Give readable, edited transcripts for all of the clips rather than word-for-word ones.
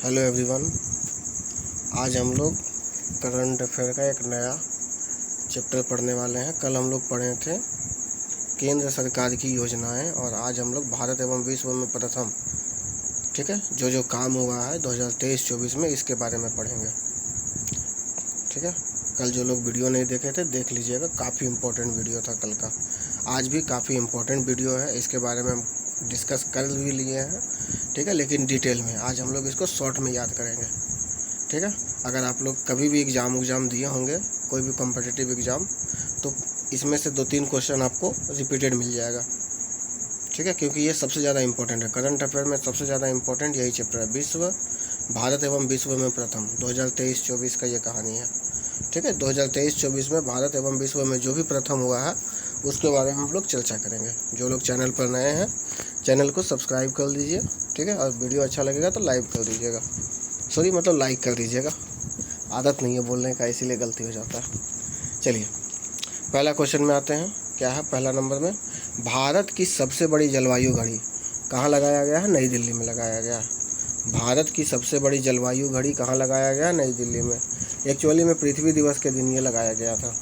Hello everyone. आज हम लोग करंट अफेयर का एक नया चैप्टर पढ़ने वाले हैं। कल हम लोग पढ़े थे केंद्र सरकार की योजनाएं और आज हम लोग भारत एवं विश्व में प्रथम, ठीक है, जो काम हुआ है 2023-24 में, इसके बारे में पढ़ेंगे। ठीक है, कल जो लोग वीडियो नहीं देखे थे देख लीजिएगा, काफ़ी इम्पोर्टेंट वीडियो था कल का। आज भी काफ़ी इम्पोर्टेंट वीडियो है, इसके बारे में हम डिस्कस कर भी लिए हैं। ठीक है, लेकिन डिटेल में आज हम लोग इसको शॉर्ट में याद करेंगे। ठीक है, अगर आप लोग कभी भी एग्ज़ाम दिए होंगे, कोई भी कॉम्पिटिटिव एग्ज़ाम, तो इसमें से 2-3 क्वेश्चन आपको रिपीटेड मिल जाएगा। ठीक है, क्योंकि ये सबसे ज़्यादा इंपॉर्टेंट है। करंट अफेयर में सबसे ज़्यादा इंपॉर्टेंट यही चैप्टर है, विश्व, भारत एवं विश्व में प्रथम, 2023-24 का ये कहानी है। ठीक है, 2023-24 में भारत एवं विश्व में जो भी प्रथम हुआ है उसके बारे में हम लोग चर्चा करेंगे। जो लोग चैनल पर नए हैं, चैनल को सब्सक्राइब कर लीजिए। ठीक है, और वीडियो अच्छा लगेगा तो लाइक कर दीजिएगा, लाइक कर दीजिएगा। आदत नहीं है बोलने का, इसीलिए गलती हो जाता है। चलिए पहला क्वेश्चन में आते हैं। क्या है पहला नंबर में? भारत की सबसे बड़ी जलवायु घड़ी कहाँ लगाया गया है? नई दिल्ली में लगाया गया है। भारत की सबसे बड़ी जलवायु घड़ी कहाँ लगाया गया? नई दिल्ली में। एक्चुअली में पृथ्वी दिवस के दिन ये लगाया गया था।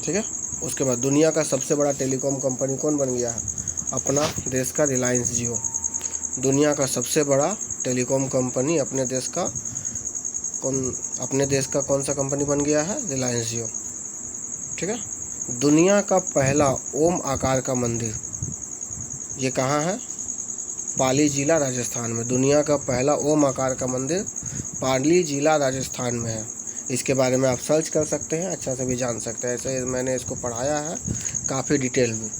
ठीक है, उसके बाद दुनिया का सबसे बड़ा टेलीकॉम कंपनी कौन बन गया है? अपना देश का रिलायंस जियो। दुनिया का सबसे बड़ा टेलीकॉम कंपनी अपने देश का कौन सा कंपनी बन गया है? रिलायंस जियो। ठीक है, दुनिया का पहला ओम आकार का मंदिर ये कहाँ है? पाली जिला राजस्थान में। दुनिया का पहला ओम आकार का मंदिर पाली जिला राजस्थान में है। इसके बारे में आप सर्च कर सकते हैं, अच्छा से भी जान सकते हैं। ऐसे मैंने इसको पढ़ाया है काफ़ी डिटेल में।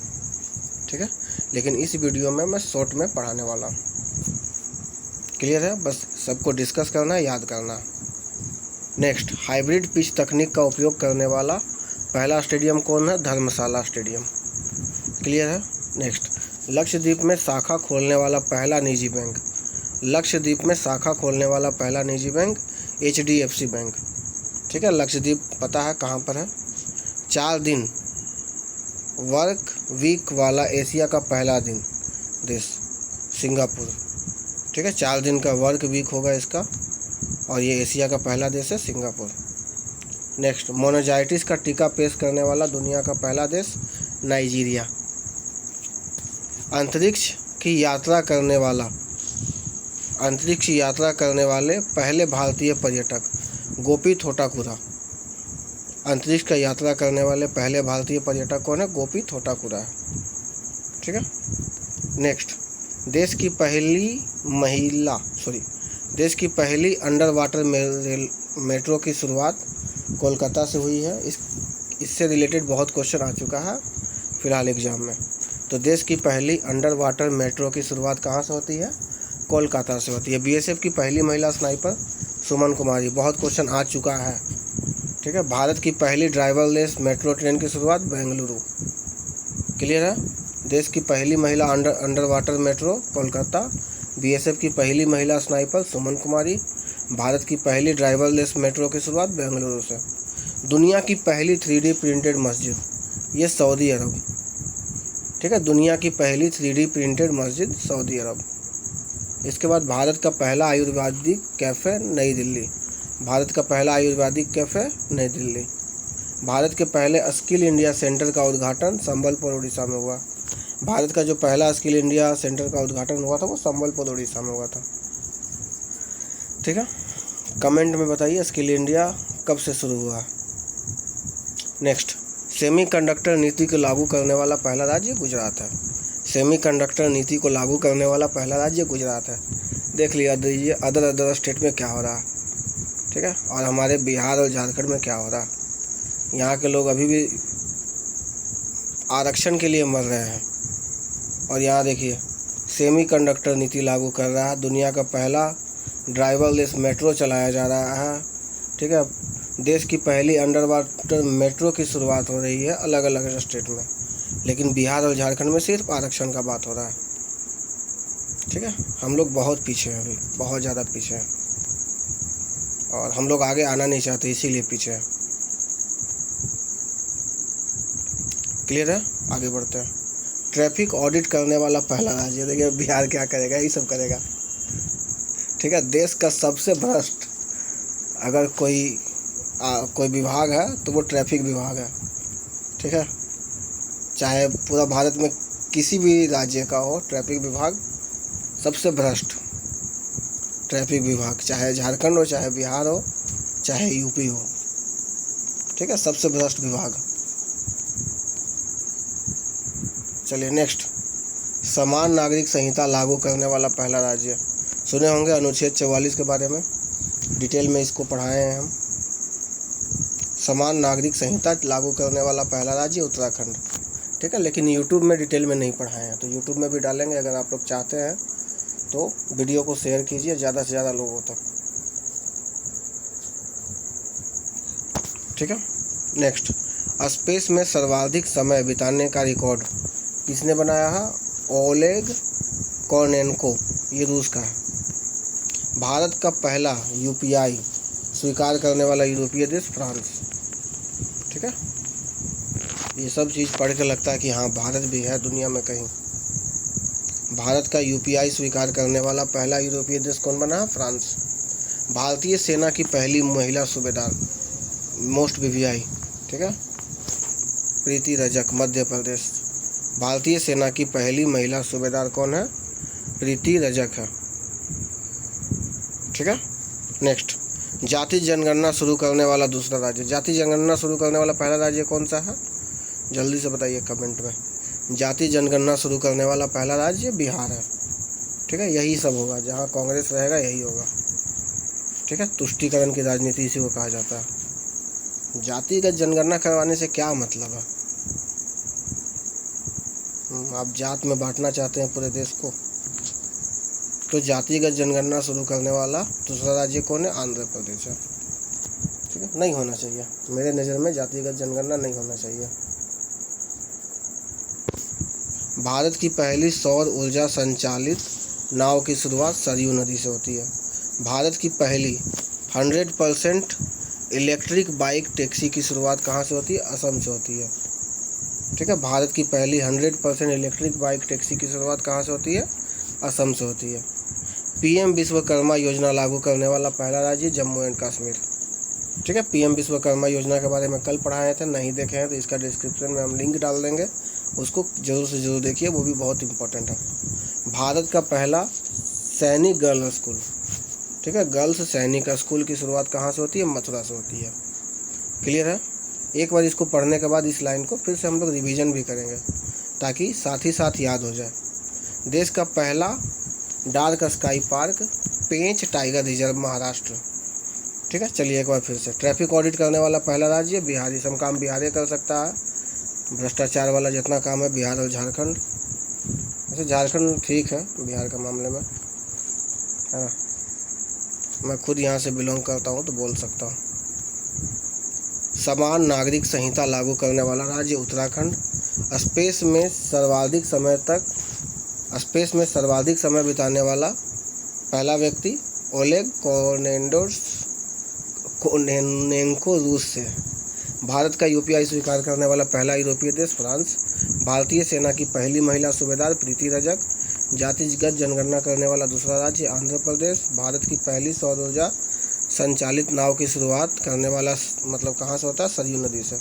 ठीक है, लेकिन इस वीडियो में मैं शॉर्ट में पढ़ाने वाला हूँ। क्लियर है? बस सबको डिस्कस करना है, याद करना है। नेक्स्ट, हाइब्रिड पिच तकनीक का उपयोग करने वाला पहला स्टेडियम कौन है? धर्मशाला स्टेडियम। क्लियर है? नेक्स्ट, लक्षद्वीप में शाखा खोलने वाला पहला निजी बैंक। लक्षद्वीप में शाखा खोलने वाला पहला निजी बैंक HDFC बैंक। ठीक है, लक्षद्वीप पता है कहाँ पर है? 4 दिन वर्क वीक वाला एशिया का पहला देश सिंगापुर। ठीक है, 4 दिन का वर्क वीक होगा इसका, और ये एशिया का पहला देश है सिंगापुर। नेक्स्ट, मोनोजाइटिस का टीका पेश करने वाला दुनिया का पहला देश नाइजीरिया। अंतरिक्ष की यात्रा करने वाले पहले भारतीय पर्यटक गोपी थोटाकुरा। अंतरिक्ष का यात्रा करने वाले पहले भारतीय पर्यटक कौन है? गोपी थोटाकुरा है। ठीक है, नेक्स्ट, देश की पहली अंडर वाटर मेट्रो की शुरुआत कोलकाता से हुई है। इससे रिलेटेड बहुत क्वेश्चन आ चुका है फिलहाल एग्जाम में। तो देश की पहली अंडर वाटर मेट्रो की शुरुआत कहाँ से होती है? कोलकाता से होती है। BSF की पहली महिला स्नाइपर सुमन कुमारी, बहुत क्वेश्चन आ चुका है। ठीक है, भारत की पहली ड्राइवरलेस मेट्रो ट्रेन की शुरुआत बेंगलुरु। क्लियर है? देश की पहली महिला under water metro Kolkata, BSF की पहली महिला स्नाइपर सुमन कुमारी, भारत की पहली ड्राइवरलेस मेट्रो की शुरुआत बेंगलुरु से। दुनिया की पहली 3D प्रिंटेड मस्जिद ये सऊदी अरब। ठीक है, दुनिया की पहली 3D प्रिंटेड मस्जिद सऊदी अरब। इसके बाद भारत का पहला आयुर्वेदिक कैफ़े नई दिल्ली। भारत का पहला आयुर्वेदिक कैफ़े नई दिल्ली। भारत के पहले स्किल इंडिया सेंटर का उद्घाटन संबलपुर उड़ीसा में हुआ। भारत का जो पहला स्किल इंडिया सेंटर का उद्घाटन हुआ था वो संबलपुर उड़ीसा में हुआ था। ठीक है, कमेंट में बताइए स्किल इंडिया कब से शुरू हुआ। नेक्स्ट, सेमीकंडक्टर नीति को लागू करने वाला पहला राज्य गुजरात है। सेमीकंडक्टर नीति को लागू करने वाला पहला राज्य गुजरात है। देख लिया दीजिए अदर स्टेट में क्या हो रहा है। ठीक है, और हमारे बिहार और झारखंड में क्या हो रहा है। यहाँ के लोग अभी भी आरक्षण के लिए मर रहे हैं, और यहाँ देखिए सेमीकंडक्टर नीति लागू कर रहा है। दुनिया का पहला ड्राइवरलेस मेट्रो चलाया जा रहा है। ठीक है, देश की पहली अंडर वाटर मेट्रो की शुरुआत हो रही है अलग अलग स्टेट में, लेकिन बिहार और झारखंड में सिर्फ आरक्षण का बात हो रहा है। ठीक है, हम लोग बहुत पीछे हैं, अभी बहुत ज़्यादा पीछे हैं, और हम लोग आगे आना नहीं चाहते, इसीलिए पीछे हैं। क्लियर है? आगे बढ़ते हैं। ट्रैफिक ऑडिट करने वाला पहला राज्य, देखिए बिहार क्या करेगा, यही सब करेगा। ठीक है। देश का सबसे भ्रष्ट अगर कोई विभाग है तो वो ट्रैफिक विभाग है, ठीक है। चाहे पूरा भारत में किसी भी राज्य का हो, ट्रैफिक विभाग सबसे भ्रष्ट ट्रैफिक विभाग, चाहे झारखंड हो, चाहे बिहार हो, चाहे यूपी हो, ठीक है, सबसे भ्रष्ट विभाग। चलिए नेक्स्ट, समान नागरिक संहिता लागू करने वाला पहला राज्य। सुने होंगे अनुच्छेद 44 के बारे में, डिटेल में इसको पढ़ाए हैं हम। समान नागरिक संहिता लागू करने वाला पहला राज्य उत्तराखंड, ठीक है। लेकिन यूट्यूब में डिटेल में नहीं पढ़ाए हैं, तो यूट्यूब में भी डालेंगे। अगर आप लोग चाहते हैं तो वीडियो को शेयर कीजिए ज़्यादा से ज़्यादा लोगों तक, ठीक है। नेक्स्ट, स्पेस में सर्वाधिक समय बिताने का रिकॉर्ड किसने बनाया है? ओलेग कोर्नेन्को, ये रूस का है। भारत का पहला यूपीआई स्वीकार करने वाला यूरोपीय देश फ्रांस, ठीक है। ये सब चीज़ पढ़ के लगता है कि हाँ भारत भी है दुनिया में कहीं। भारत का यूपीआई स्वीकार करने वाला पहला यूरोपीय देश कौन बना? फ्रांस। भारतीय सेना की पहली महिला सूबेदार, मोस्ट वीवीआई, ठीक है, प्रीति रजक, मध्य प्रदेश। भारतीय सेना की पहली महिला सूबेदार कौन है? प्रीति रजक है, ठीक है। नेक्स्ट, जाति जनगणना शुरू करने वाला दूसरा राज्य। जाति जनगणना शुरू करने वाला पहला राज्य कौन सा है? जल्दी से बताइए कमेंट में। जाति जनगणना शुरू करने वाला पहला राज्य बिहार है, ठीक है। यही सब होगा, जहाँ कांग्रेस रहेगा यही होगा, ठीक है। तुष्टीकरण की राजनीति इसी को कहा जाता है। जातिगत जनगणना करवाने से क्या मतलब है? आप जात में बांटना चाहते हैं पूरे देश को, तो जातिगत जनगणना शुरू करने वाला दूसरा राज्य कौन है? आंध्र प्रदेश है, ठीक है। नहीं होना चाहिए, मेरे नज़र में जातिगत जनगणना नहीं होना चाहिए। भारत की पहली सौर ऊर्जा संचालित नाव की शुरुआत सरयू नदी से होती है। भारत की पहली 100% इलेक्ट्रिक बाइक टैक्सी की शुरुआत कहाँ से होती है? असम से होती है, ठीक है। भारत की पहली 100% इलेक्ट्रिक बाइक टैक्सी की शुरुआत कहाँ से होती है? असम से होती है। पीएम विश्वकर्मा योजना लागू करने वाला पहला राज्य जम्मू एंड कश्मीर, ठीक है। पीएम विश्वकर्मा योजना के बारे में कल पढ़ाए थे, नहीं देखे हैं तो इसका डिस्क्रिप्शन में हम लिंक डाल देंगे, उसको जरूर से जरूर देखिए, वो भी बहुत इंपॉर्टेंट है। भारत का पहला सैनिक गर्ल स्कूल, ठीक है, गर्ल्स सैनिक स्कूल की शुरुआत कहाँ से होती है? मथुरा से होती है। क्लियर है? एक बार इसको पढ़ने के बाद इस लाइन को फिर से हम लोग रिवीजन भी करेंगे ताकि साथ ही साथ याद हो जाए। देश का पहला डार्क स्काई पार्क पेंच टाइगर रिजर्व, महाराष्ट्र, ठीक है। चलिए एक बार फिर से, ट्रैफिक ऑडिट करने वाला पहला राज्य बिहार, सब काम बिहार कर सकता है। भ्रष्टाचार वाला जितना काम है बिहार और झारखंड, वैसे झारखंड ठीक है बिहार के मामले में, है ना। मैं खुद यहाँ से बिलोंग करता हूँ तो बोल सकता हूँ। समान नागरिक संहिता लागू करने वाला राज्य उत्तराखंड। स्पेस में सर्वाधिक समय बिताने वाला पहला व्यक्ति ओलेग कोर्नेन्को, रूस से। भारत का यूपीआई स्वीकार करने वाला पहला यूरोपीय देश फ्रांस। भारतीय सेना की पहली महिला सूबेदार प्रीति रजक। जातिगत जनगणना करने वाला दूसरा राज्य आंध्र प्रदेश। भारत की पहली सौर ऊर्जा संचालित नाव की शुरुआत करने वाला मतलब कहाँ से होता है? सरयू नदी से।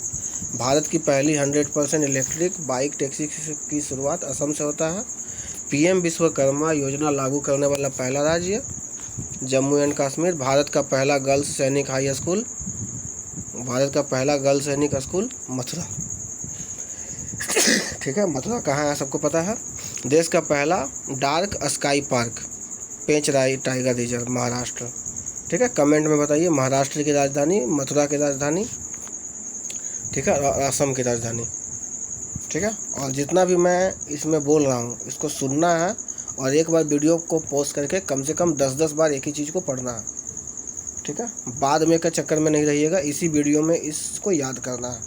भारत की पहली 100% इलेक्ट्रिक बाइक टैक्सी की शुरुआत असम से होता है। पीएम विश्वकर्मा योजना लागू करने वाला पहला राज्य जम्मू एंड कश्मीर। भारत का पहला गर्ल्स सैनिक हाई स्कूल, भारत का पहला गर्ल्स सैनिक स्कूल मथुरा, ठीक है। मथुरा कहाँ है सबको पता है। देश का पहला डार्क स्काई पार्क पेंच टाइगर रिजर्व, महाराष्ट्र, ठीक है। कमेंट में बताइए महाराष्ट्र की राजधानी, मथुरा की राजधानी, ठीक है, और असम की राजधानी, ठीक है। और जितना भी मैं इसमें बोल रहा हूँ इसको सुनना है और एक बार वीडियो को पॉज करके कम से कम 10-10 बार एक ही चीज़ को पढ़ना है, ठीक है। बाद में का चक्कर में नहीं रहिएगा, इसी वीडियो में इसको याद करना है।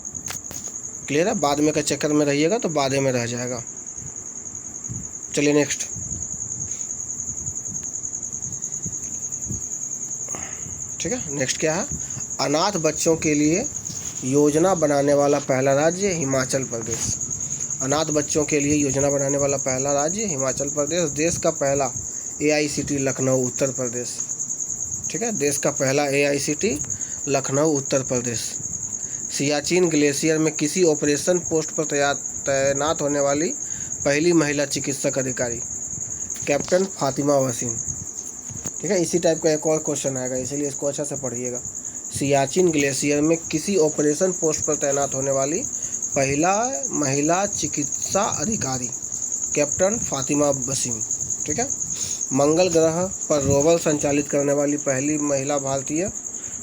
क्लियर है? बाद में का चक्कर में रहिएगा तो बाद में रह जाएगा। चलिए नेक्स्ट, ठीक है। नेक्स्ट क्या है? अनाथ बच्चों के लिए योजना बनाने वाला पहला राज्य हिमाचल प्रदेश। अनाथ बच्चों के लिए योजना बनाने वाला पहला राज्य हिमाचल प्रदेश। देश का पहला AICT लखनऊ उत्तर प्रदेश। ठीक है, देश का पहला AICT लखनऊ उत्तर प्रदेश। सियाचिन ग्लेशियर में किसी ऑपरेशन पोस्ट पर तैनात होने वाली पहली महिला चिकित्सक अधिकारी, कैप्टन फातिमा वसीम। ठीक है, इसी टाइप का एक और क्वेश्चन आएगा, इसलिए इसको अच्छा से पढ़िएगा। सियाचिन ग्लेशियर में किसी ऑपरेशन पोस्ट पर तैनात होने वाली पहला महिला चिकित्सा अधिकारी, कैप्टन फातिमा वसीम। ठीक है, मंगल ग्रह पर रोवर संचालित करने वाली पहली महिला भारतीय,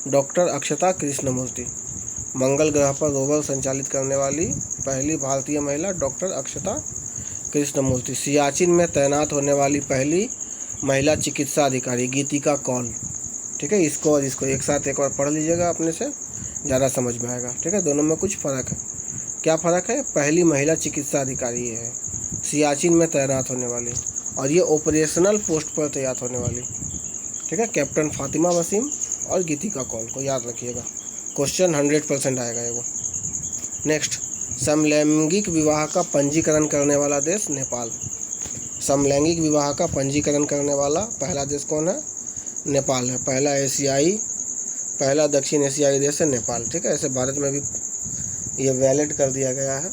डॉक्टर अक्षता कृष्णमूर्ति। मंगल ग्रह पर रोवर संचालित करने वाली पहली भारतीय महिला, डॉक्टर अक्षता कृष्णमूर्ति। सियाचिन में तैनात होने वाली पहली महिला चिकित्सा अधिकारी, गीतिका कौल। ठीक है, इसको और इसको एक साथ एक बार पढ़ लीजिएगा, अपने से ज़्यादा समझ में आएगा। ठीक है, दोनों में कुछ फ़र्क है। क्या फ़र्क है? पहली महिला चिकित्सा अधिकारी ये है, सियाचिन में तैनात होने वाली, और ये ऑपरेशनल पोस्ट पर तैनात होने वाली। ठीक है, कैप्टन फातिमा वसीम और गीतिका कौल को याद रखिएगा, क्वेश्चन 100% आएगा ये वो। नेक्स्ट, समलैंगिक विवाह का पंजीकरण करने वाला देश नेपाल। समलैंगिक विवाह का पंजीकरण करने वाला पहला देश कौन है? नेपाल है। पहला दक्षिण एशियाई देश है नेपाल। ठीक है, ऐसे भारत में भी ये वैलिड कर दिया गया है।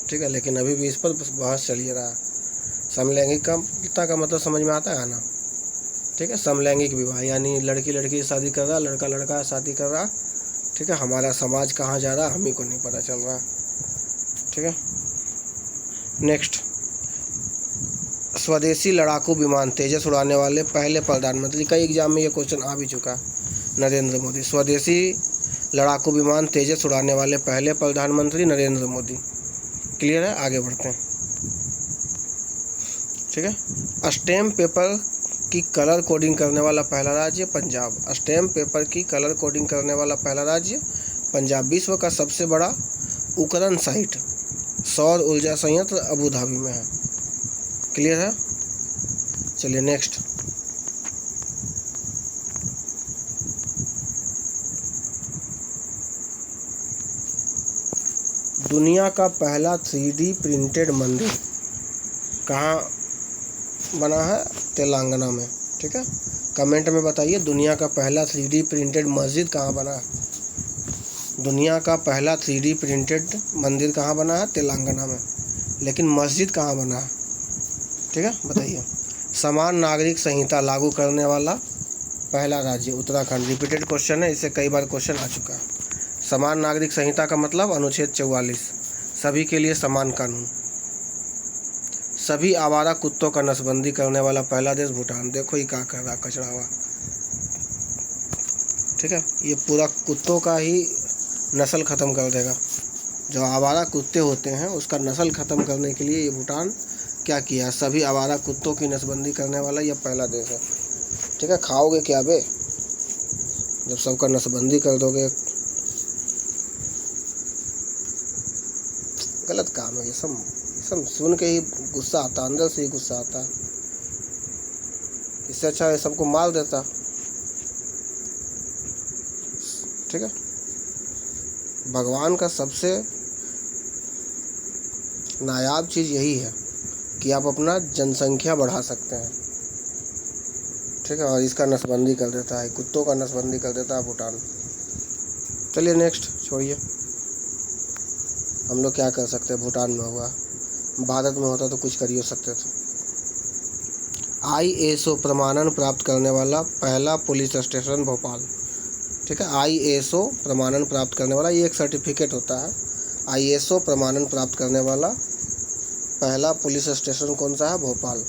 ठीक है, लेकिन अभी भी इस पर बहस चल ही रहा है। समलैंगिकता का मतलब समझ में आता है ना? ठीक है, समलैंगिक विवाह यानी लड़की लड़की से शादी कर रहा, लड़का लड़का से शादी कर रहा। ठीक है, हमारा समाज कहाँ जा रहा हम ही को नहीं पता चल रहा। ठीक है, नेक्स्ट, स्वदेशी लड़ाकू विमान तेजस उड़ाने वाले पहले प्रधानमंत्री। कई एग्जाम में ये क्वेश्चन आ भी चुका, नरेंद्र मोदी। स्वदेशी लड़ाकू विमान तेजस उड़ाने वाले पहले प्रधानमंत्री नरेंद्र मोदी। क्लियर है, आगे बढ़ते हैं। ठीक है, स्टैम्प पेपर की कलर कोडिंग करने वाला पहला राज्य पंजाब। स्टैम्प पेपर की कलर कोडिंग करने वाला पहला राज्य पंजाब। विश्व का सबसे बड़ा उपकरण साइट सौर ऊर्जा संयंत्र अबू धाबी में है। क्लियर है, चलिए नेक्स्ट। दुनिया का पहला 3D प्रिंटेड मंदिर कहाँ बना है? तेलंगाना में। ठीक है, कमेंट में बताइए दुनिया का पहला 3D प्रिंटेड मस्जिद कहाँ बना है? दुनिया का पहला 3D प्रिंटेड मंदिर कहाँ बना है? तेलंगाना में। लेकिन मस्जिद कहाँ बना है? ठीक है, बताइए। समान नागरिक संहिता लागू करने वाला पहला राज्य उत्तराखंड। रिपीटेड क्वेश्चन है, इससे कई बार क्वेश्चन आ चुका है। समान नागरिक संहिता का मतलब अनुच्छेद 44, सभी के लिए समान कानून। सभी आवारा कुत्तों का नसबंदी करने वाला पहला देश भूटान। देखो ये क्या कर रहा, कचरा हुआ। ठीक है, ये पूरा कुत्तों का ही नस्ल ख़त्म कर देगा। जो आवारा कुत्ते होते हैं उसका नस्ल ख़त्म करने के लिए ये भूटान क्या किया? सभी आवारा कुत्तों की नसबंदी करने वाला यह पहला देश है। ठीक है, खाओगे क्या बे जब सबका नसबंदी कर दोगे? गलत काम है ये सब सुन के ही गुस्सा आता, अंदर से ही गुस्सा आता है। इससे अच्छा है सबको मार देता। ठीक है, भगवान का सबसे नायाब चीज़ यही है कि आप अपना जनसंख्या बढ़ा सकते हैं। ठीक है, और इसका नसबंदी कर देता है, कुत्तों का नसबंदी कर देता है भूटान। चलिए नेक्स्ट, छोड़िए। हम लोग क्या कर सकते हैं? भूटान में हुआ, भारत में होता तो कुछ कर ही हो सकते थे। ISO प्रमाणन प्राप्त करने वाला पहला पुलिस स्टेशन भोपाल। ठीक है, ISO प्रमाणन प्राप्त करने वाला, ये एक सर्टिफिकेट होता है। ISO प्रमाणन प्राप्त करने वाला पहला पुलिस स्टेशन कौन सा है? भोपाल।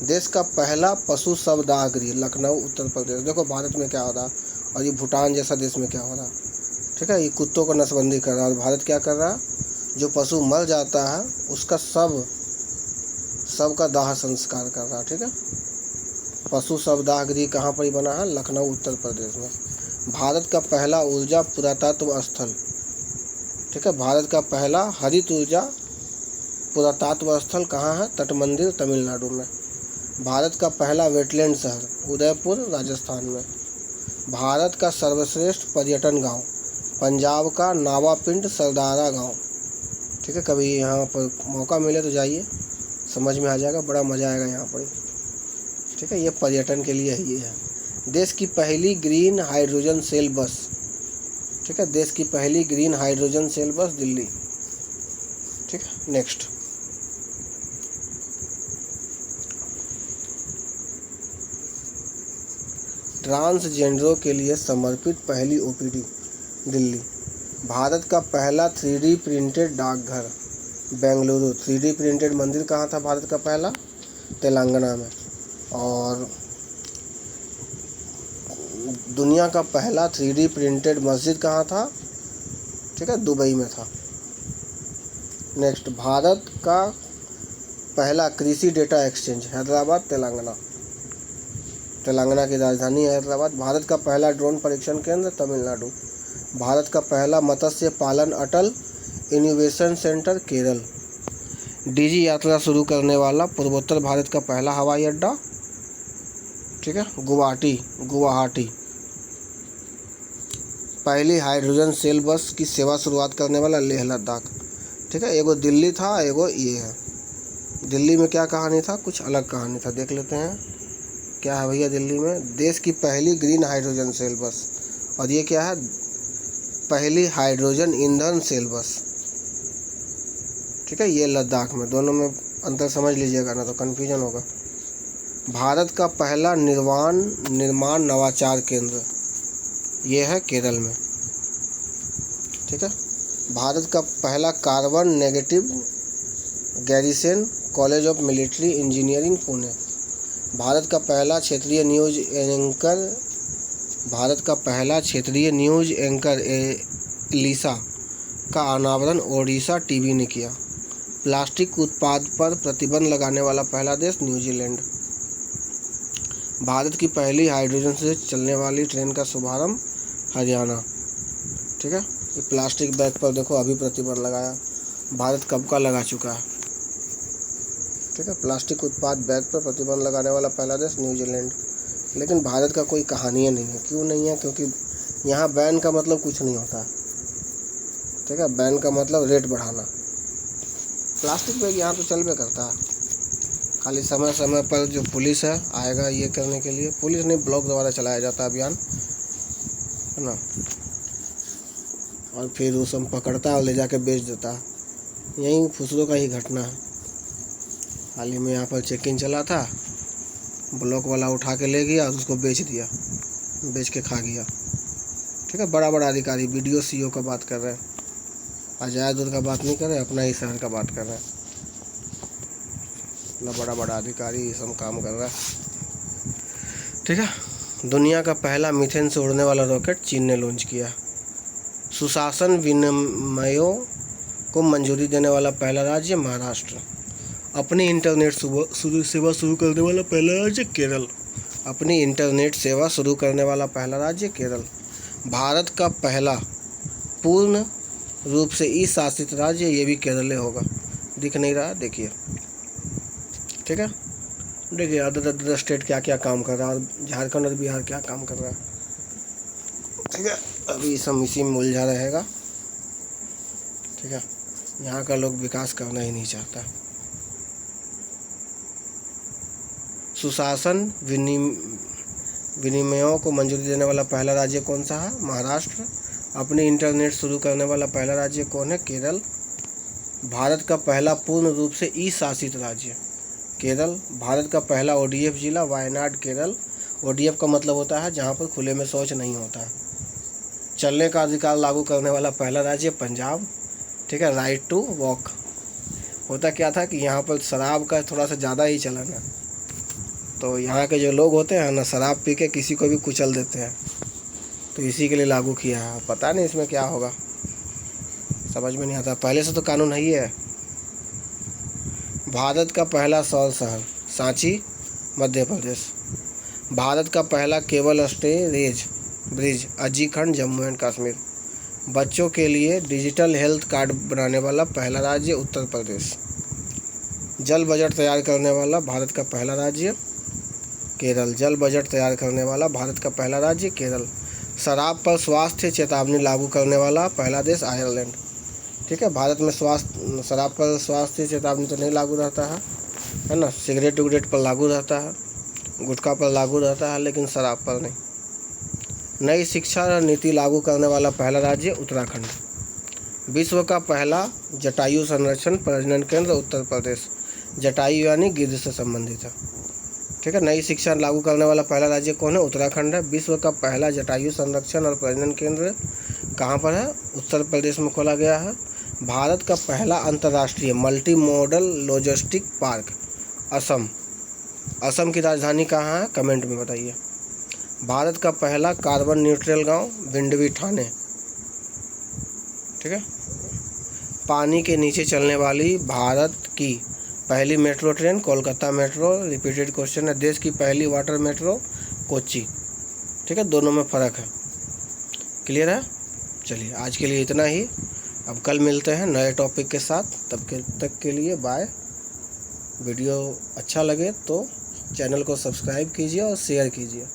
देश का पहला पशु शवदाह गृह लखनऊ उत्तर प्रदेश। देखो भारत में क्या हो रहा और ये भूटान जैसा देश में क्या हो रहा। ठीक है, ये कुत्तों को नसबंदी कर रहा है और भारत क्या कर रहा? जो पशु मर जाता है उसका सब का दाह संस्कार कर रहा। ठीक है, पशु शवदाह गृह कहाँ पर ही बना है? लखनऊ उत्तर प्रदेश में। भारत का पहला ऊर्जा पुरातत्व स्थल। ठीक है, भारत का पहला हरित ऊर्जा पुरातत्व स्थल कहाँ है? तटमंदिर तमिलनाडु में। भारत का पहला वेटलैंड शहर उदयपुर राजस्थान में। भारत का सर्वश्रेष्ठ पर्यटन गांव पंजाब का नावापिंड सरदारा गांव। ठीक है, कभी यहाँ पर मौका मिले तो जाइए, समझ में आ जाएगा, बड़ा मज़ा आएगा यहाँ पर। ठीक है। ठीक है, ये पर्यटन के लिए ये है। देश की पहली ग्रीन हाइड्रोजन सेल बस, ठीक है, देश की पहली ग्रीन हाइड्रोजन सेल बस दिल्ली। ठीक है, नेक्स्ट ट्रांसजेंडरों के लिए समर्पित पहली ओपीडी दिल्ली। भारत का पहला 3D प्रिंटेड डाकघर बेंगलुरु। 3D प्रिंटेड मंदिर कहाँ था भारत का पहला? तेलंगाना में। और दुनिया का पहला 3D प्रिंटेड मस्जिद कहाँ था? ठीक है, दुबई में था। नेक्स्ट, भारत का पहला कृषि डेटा एक्सचेंज हैदराबाद तेलंगाना। तेलंगाना की राजधानी हैदराबाद। भारत का पहला ड्रोन परीक्षण केंद्र तमिलनाडु। भारत का पहला मत्स्य पालन अटल इनोवेशन सेंटर केरल। डीजी यात्रा शुरू करने वाला पूर्वोत्तर भारत का पहला हवाई अड्डा, ठीक है, गुवाहाटी। पहली हाइड्रोजन सेल बस की सेवा शुरुआत करने वाला लेह लद्दाख। ठीक है, एगो दिल्ली था, एगो ये है। दिल्ली में क्या कहानी था? कुछ अलग कहानी था, देख लेते हैं क्या है भैया। दिल्ली में देश की पहली ग्रीन हाइड्रोजन सेल बस, और ये क्या है? पहली हाइड्रोजन ईंधन सेल बस। ठीक है, ये लद्दाख में। दोनों में अंतर समझ लीजिएगा ना तो कन्फ्यूजन होगा। भारत का पहला निर्माण नवाचार केंद्र, ये है केरल में। ठीक है, भारत का पहला carbon negative garrison college of military engineering Pune. Bharat का पहला क्षेत्रीय न्यूज एंकर एलिसा का अनावरण ओडिशा टीवी ने किया। प्लास्टिक उत्पाद पर प्रतिबंध लगाने वाला पहला देश न्यूजीलैंड। भारत की पहली हाइड्रोजन से चलने वाली ट्रेन का शुभारंभ हरियाणा। ठीक है, ये प्लास्टिक बैग पर देखो अभी प्रतिबंध लगाया, भारत कब का लगा चुका है। ठीक है, प्लास्टिक उत्पाद बैग पर प्रतिबंध लगाने वाला पहला देश न्यूजीलैंड। लेकिन भारत का कोई कहानी नहीं है। क्यों नहीं है? क्योंकि यहाँ बैन का मतलब कुछ नहीं होता है। ठीक है, बैन का मतलब रेट बढ़ाना। प्लास्टिक बैग यहाँ तो चलबे करता है, खाली समय समय पर जो पुलिस है आएगा ये करने के लिए। पुलिस नहीं, ब्लॉक द्वारा चलाया जाता है अभियान, है ना, और फिर वो सब पकड़ता है और ले जाके बेच देता है। यही फुसलों का ही घटना है। हाल ही में यहाँ पर चेकिंग चला था, ब्लॉक वाला उठा के ले गया और उसको बेच दिया, बेच के खा गया। ठीक है, बड़ा बड़ा अधिकारी, BDO CO का बात कर रहे हैं, अजय दूर का बात नहीं कर रहे, अपना ही शहर का बात कर रहे हैं। इतना बड़ा बड़ा अधिकारी ये सब काम कर रहा है। ठीक है, दुनिया का पहला मीथेन से उड़ने वाला रॉकेट चीन ने लॉन्च किया। सुशासन विनिमयों को मंजूरी देने वाला पहला राज्य महाराष्ट्र। अपनी इंटरनेट सेवा शुरू करने वाला पहला राज्य केरल। अपनी इंटरनेट सेवा शुरू करने वाला पहला राज्य केरल। भारत का पहला पूर्ण रूप से ई शासित राज्य, ये भी केरल होगा। दिख नहीं रहा, देखिए। ठीक है, देखिए अदर स्टेट क्या क्या काम कर रहा है, और झारखंड और बिहार क्या काम कर रहा है। ठीक है, अभी सब इसी में उलझा रहेगा। ठीक है, यहाँ का लोग विकास करना ही नहीं चाहता। सुशासन विनिमयों को मंजूरी देने वाला पहला राज्य कौन सा है? महाराष्ट्र। अपनी इंटरनेट शुरू करने वाला पहला राज्य कौन है? केरल। भारत का पहला पूर्ण रूप से ई शासित राज्य केरल। भारत का पहला ODF जिला वायनाड केरल। ODF का मतलब होता है जहाँ पर खुले में शौच नहीं होता है। चलने का अधिकार लागू करने वाला पहला राज्य पंजाब। ठीक है, राइट टू वॉक। होता क्या था कि यहाँ पर शराब का थोड़ा सा ज़्यादा ही चलन है, तो यहाँ के जो लोग होते हैं ना, शराब पी के किसी को भी कुचल देते हैं, तो इसी के लिए लागू किया है। पता नहीं इसमें क्या होगा, समझ में नहीं आता। पहले से तो कानून है ही है। भारत का पहला सौर शहर सांची मध्य प्रदेश। भारत का पहला cable storage bridge Anjikhad Jammu and Kashmir. बच्चों के लिए डिजिटल हेल्थ कार्ड बनाने वाला पहला राज्य उत्तर प्रदेश। जल बजट तैयार करने वाला भारत का पहला राज्य केरल। जल बजट तैयार करने वाला भारत का पहला राज्य केरल। शराब पर स्वास्थ्य चेतावनी लागू करने वाला पहला देश आयरलैंड। ठीक है, भारत में शराब पर स्वास्थ्य चेतावनी तो नहीं लागू रहता है ना, सिगरेट विगरेट पर लागू रहता है। गुटखा पर लागू रहता है लेकिन शराब पर नहीं। नई शिक्षा नीति लागू करने वाला पहला राज्य उत्तराखंड। विश्व का पहला जटायु संरक्षण प्रजनन केंद्र उत्तर प्रदेश। जटायु यानी गिद्ध से संबंधित है। ठीक है, नई शिक्षा लागू करने वाला पहला राज्य कौन है? उत्तराखंड है। विश्व का पहला जटायु संरक्षण और प्रजनन केंद्र कहाँ पर है? उत्तर प्रदेश में खोला गया है। भारत का पहला अंतर्राष्ट्रीय multi modal logistic park Assam. Assam की राजधानी कहाँ है? कमेंट में बताइए। भारत का पहला कार्बन न्यूट्रल गांव विंडवी ठाणे। ठीक है, पानी के नीचे चलने वाली भारत की पहली metro train Kolkata metro. Repeated question है। देश की पहली वाटर मेट्रो कोच्चि। ठीक है, दोनों में फ़र्क है। क्लियर है? चलिए आज के लिए इतना ही। अब कल मिलते हैं नए टॉपिक के साथ। तब तक के लिए बाय। वीडियो अच्छा लगे तो चैनल को सब्सक्राइब कीजिए और शेयर कीजिए।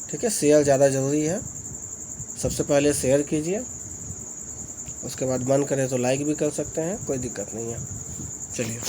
ठीक है, शेयर ज़्यादा ज़रूरी है। सबसे पहले शेयर कीजिए, उसके बाद मन करे तो लाइक भी कर सकते हैं, कोई दिक्कत नहीं है। चलिए।